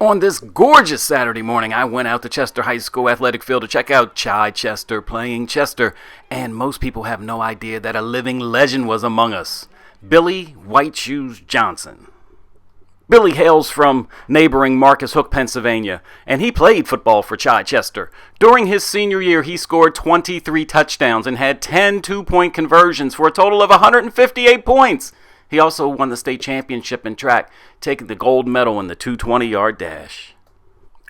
On this gorgeous Saturday morning, I went out to Chichester High School athletic field to check out Chichester playing Chester, and most people have no idea that a living legend was among us, Billy White Shoes Johnson. Billy hails from neighboring Marcus Hook, Pennsylvania, and he played football for Chichester. During his senior year, he scored 23 touchdowns and had 10 two-point conversions for a total of 158 points. He also won the state championship in track, taking the gold medal in the 220-yard dash.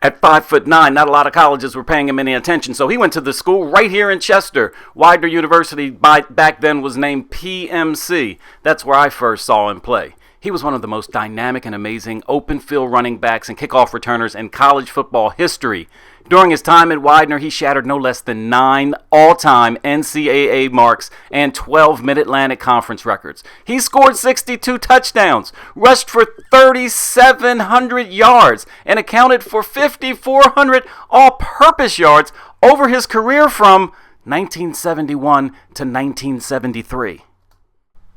At 5'9", not a lot of colleges were paying him any attention, so he went to the school right here in Chester. Widener University back then was named PMC. That's where I first saw him play. He was one of the most dynamic and amazing open field running backs and kickoff returners in college football history. During his time at Widener, he shattered no less than 9 all-time NCAA marks and 12 Mid-Atlantic Conference records. He scored 62 touchdowns, rushed for 3,700 yards, and accounted for 5,400 all-purpose yards over his career from 1971 to 1973.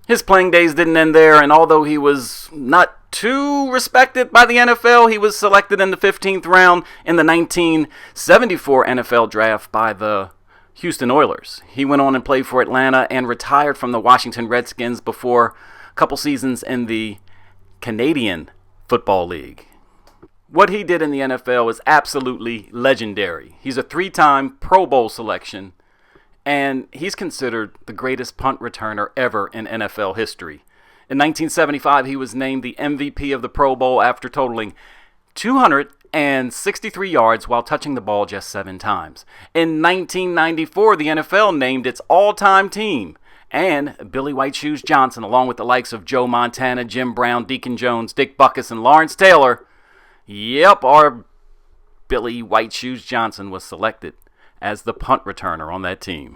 His playing days didn't end there, and although he was not too respected by the NFL, he was selected in the 15th round in the 1974 NFL draft by the Houston Oilers. He went on and played for Atlanta and retired from the Washington Redskins before a couple seasons in the Canadian Football League. What he did in the NFL is absolutely legendary. He's a 3-time Pro Bowl selection, and he's considered the greatest punt returner ever in NFL history. In 1975, he was named the MVP of the Pro Bowl after totaling 263 yards while touching the ball just 7 times. In 1994, the NFL named its all-time team, and Billy White Shoes Johnson, along with the likes of Joe Montana, Jim Brown, Deacon Jones, Dick Butkus, and Lawrence Taylor, our Billy White Shoes Johnson was selected as the punt returner on that team.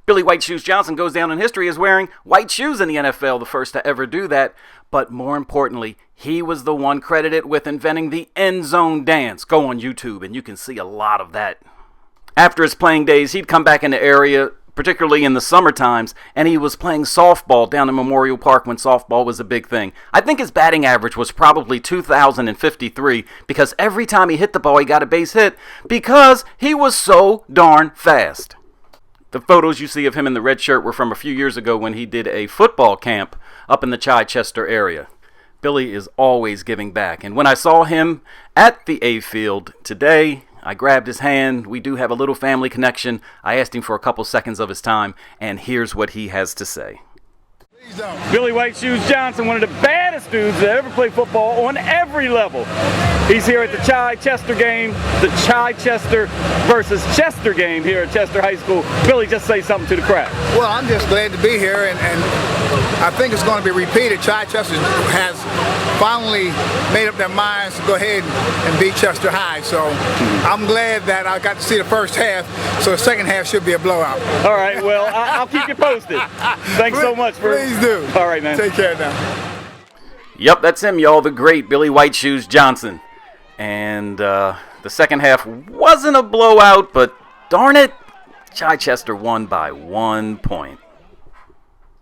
Billy White Shoes Johnson goes down in history as wearing white shoes in the NFL, the first to ever do that. But more importantly, he was the one credited with inventing the end zone dance. Go on YouTube and you can see a lot of that. After his playing days, he'd come back in the area, particularly in the summer times, and he was playing softball down in Memorial Park when softball was a big thing. I think his batting average was probably 2,053 because every time he hit the ball, he got a base hit because he was so darn fast. The photos you see of him in the red shirt were from a few years ago when he did a football camp up in the Chichester area. Billy is always giving back, and when I saw him at the A field today, I grabbed his hand. We do have a little family connection. I asked him for a couple seconds of his time, and here's what he has to say. Billy White Shoes Johnson, one of the baddest dudes that ever played football on every level. He's here at the Chichester game, the Chichester versus Chester game here at Chester High School. Billy, just say something to the crowd. Well, I'm just glad to be here, and I think it's going to be repeated. Chichester has finally made up their minds to go ahead and beat Chichester High. So I'm glad that I got to see the first half, so the second half should be a blowout. All right, well, I'll keep you posted. Thanks so much for... Please do. All right, man. Take care now. Yep, that's him, y'all, the great Billy White Shoes Johnson. And the second half wasn't a blowout, but darn it, Chichester won by 1 point.